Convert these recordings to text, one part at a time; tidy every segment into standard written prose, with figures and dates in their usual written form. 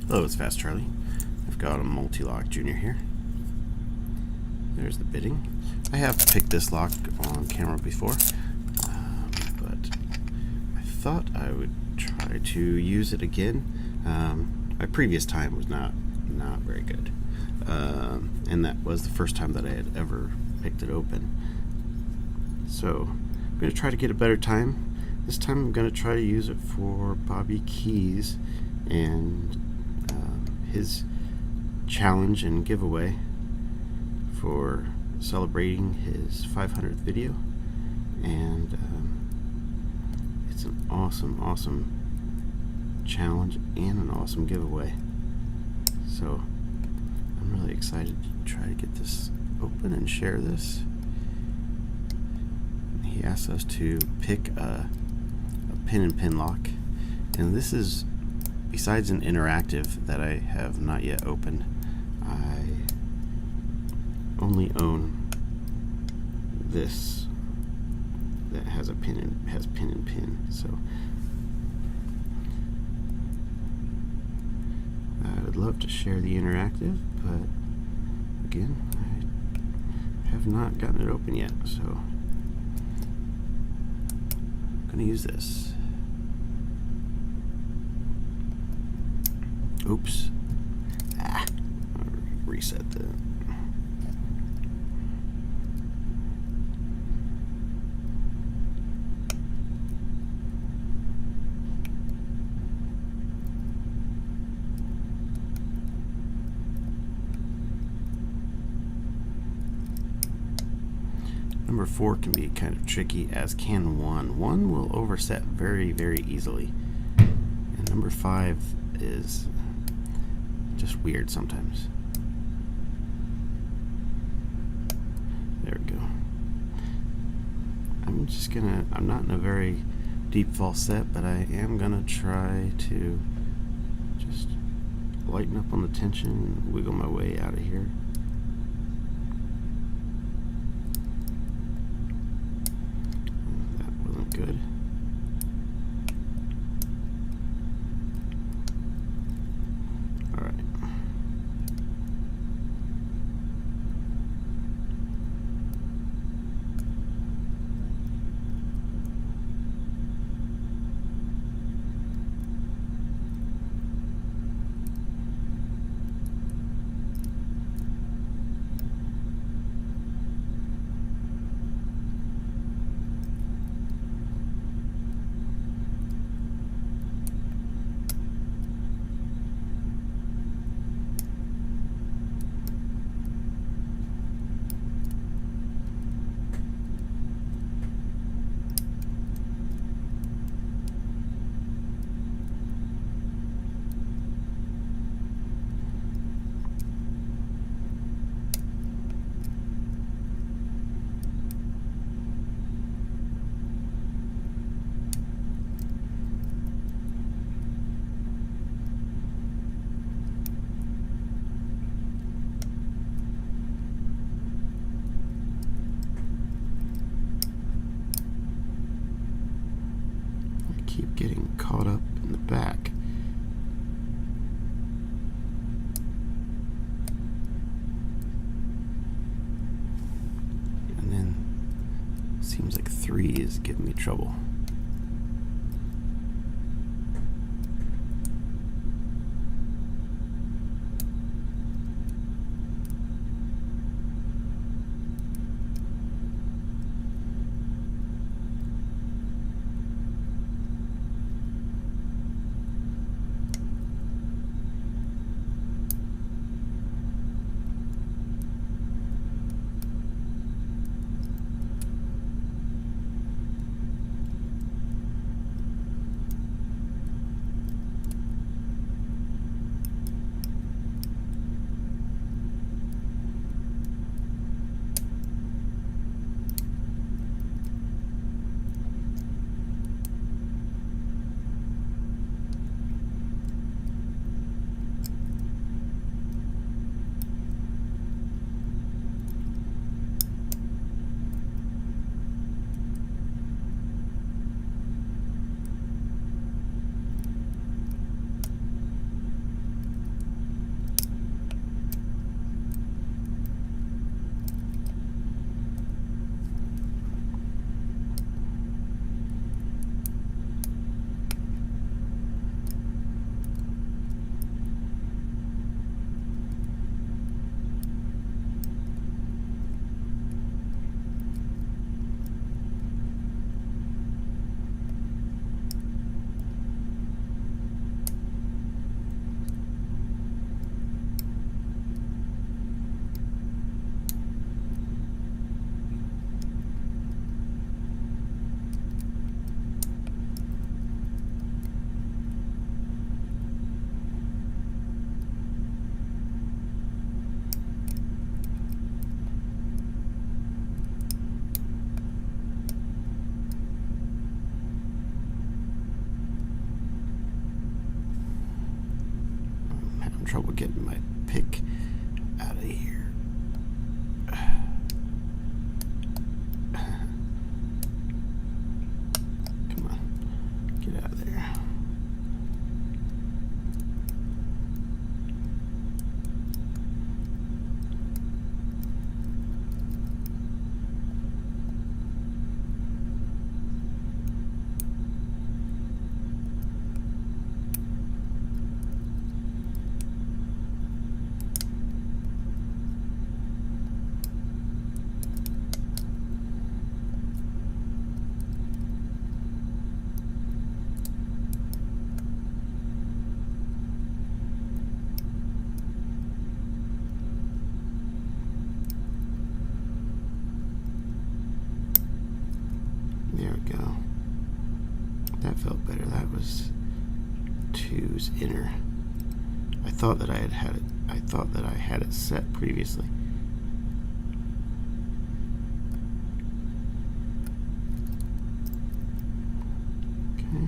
Hello, it's Fast Charlie. I've got a Mul-T-Lock Junior here. There's the bitting. I have picked this lock on camera before, but I thought I would try to use it again. My previous time was not very good, and that was the first time that I had ever picked it open. So I'm going to try to get a better time. This time I'm going to try to use it for Bobby Keyz and his challenge and giveaway for celebrating his 500th video, and it's an awesome challenge and an awesome giveaway. So I'm really excited to try to get this open and share this. He asked us to pick a pin and pin lock, and this is, besides an interactive that I have not yet opened, I only own this that has a pin and pin. So I would love to share the interactive, but again, I have not gotten it open yet, so I'm going to use this. Oops. I'll reset that. Number 4 can be kind of tricky, as can 1. 1 will overset very easily, and number 5 is just weird sometimes. There we go. I'm not in a very deep falset, but I am gonna try to just lighten up on the tension and wiggle my way out of here. That wasn't good. Keep getting caught up in the back. And then it seems like 3 is giving me trouble. trouble getting my pick out of here. Come on, get out of there. There we go. That felt better. That was 2's inner. I thought that I had it. I thought that I had it set previously. Okay.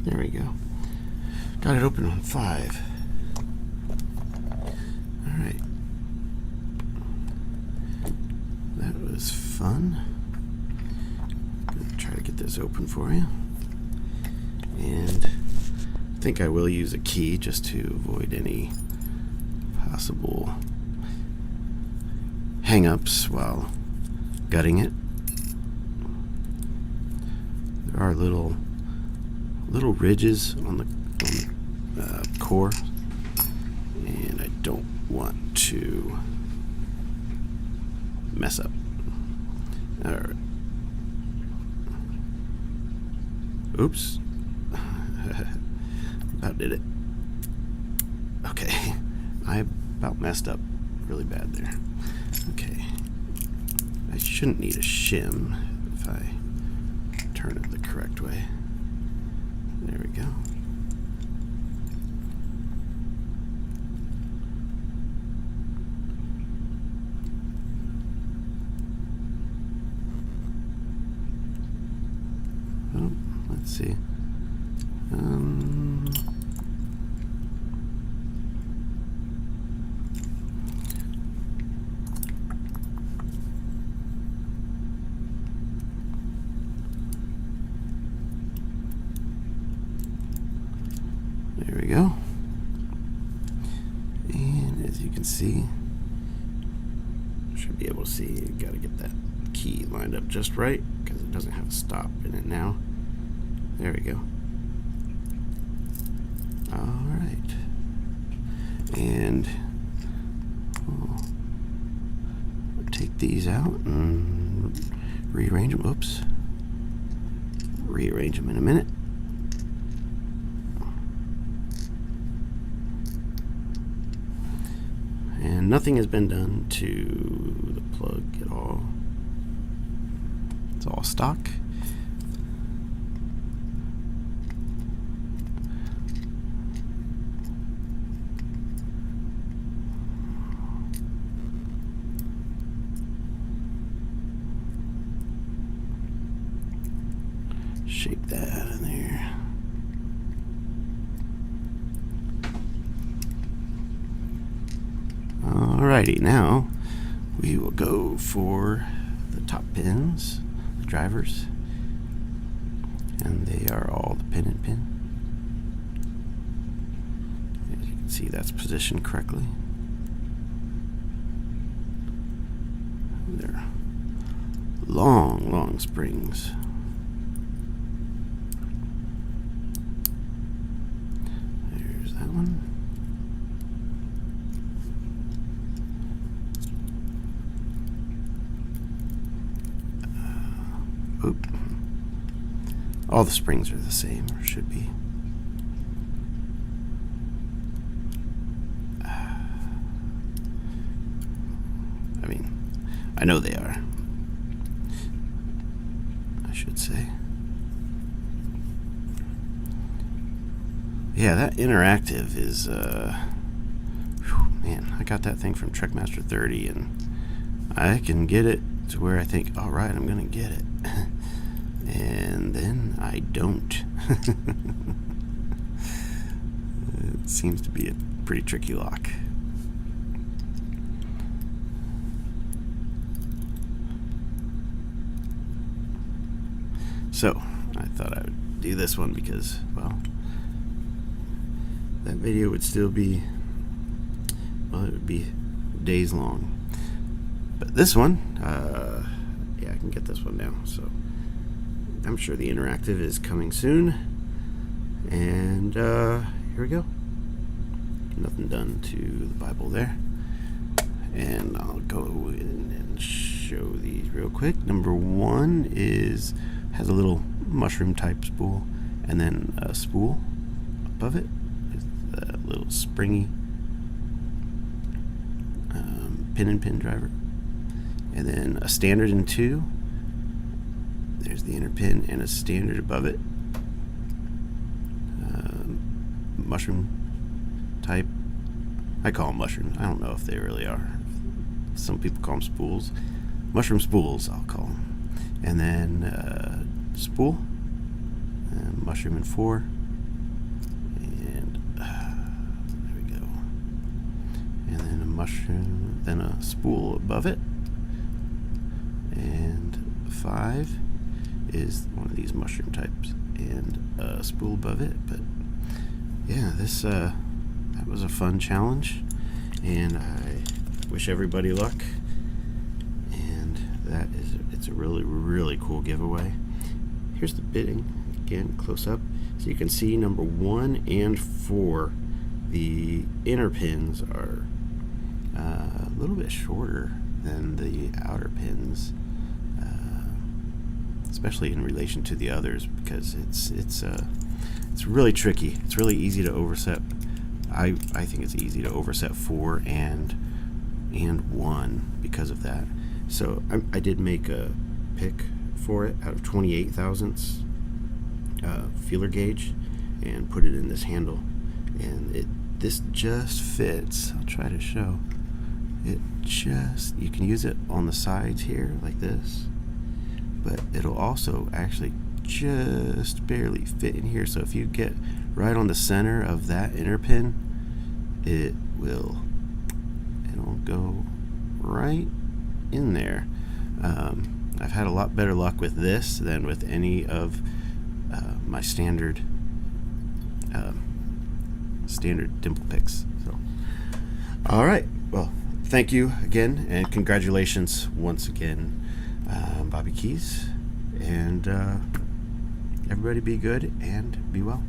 There we go. Got it open on 5. All right. That was fun. Gonna try to get this open for you. And I think I will use a key just to avoid any possible hang-ups while gutting it. There are little ridges on the core, and I don't want to mess up. All right. Oops. About did it. Okay. I about messed up really bad there. Okay. I shouldn't need a shim if I turn it the correct way. There we go. Oh, let's see. There we go. And as you can see, should be able to see, you got to get that key lined up just right because it doesn't have a stop in it now. There we go. All right. And we'll take these out and rearrange them. Oops. Rearrange them in a minute. And nothing has been done to the plug at all. It's all stock. Shake that out of there. Alrighty, now we will go for the top pins, the drivers, and they are all the pin and pin. As you can see, that's positioned correctly. They're long springs. There's that one. Oop. All the springs are the same, or should be. I know they are, I should say. Yeah, that interactive is, man, I got that thing from Trekmaster 30, and I can get it to where I think, all right, I'm gonna get it, and then I don't. It seems to be a pretty tricky lock. So I thought I would do this one because, well, that video would still be, well, it would be days long. But this one, yeah, I can get this one now. So I'm sure the interactive is coming soon. And here we go. Nothing done to the Bible there. And I'll go in and show these real quick. Number one has a little mushroom type spool, and then a spool above it with a little springy pin and pin driver, and then a standard in 2. There's the inner pin and a standard above it. Mushroom type. I call them mushrooms. I don't know if they really are. Some people call them spools. Mushroom spools, I'll call them. And then spool, and mushroom in 4, and there we go. And then a mushroom, then a spool above it, and 5 is one of these mushroom types, and a spool above it. But yeah, this that was a fun challenge, and I wish everybody luck. It's a really cool giveaway. Here's the bidding again, close up, so you can see number 1 and 4. The inner pins are a little bit shorter than the outer pins, especially in relation to the others, because it's really tricky. It's really easy to overset. I think it's easy to overset 4 and 1 because of that. So I did make a pick for it out of 28 thousandths feeler gauge and put it in this handle, and this just fits. I'll try to show it. You can use it on the sides here like this, but it'll also actually just barely fit in here. So if you get right on the center of that inner pin, it'll go right in there. I've had a lot better luck with this than with any of my standard dimple picks. So, all right. Well, thank you again, and congratulations once again, Bobby Keyz. And everybody be good and be well.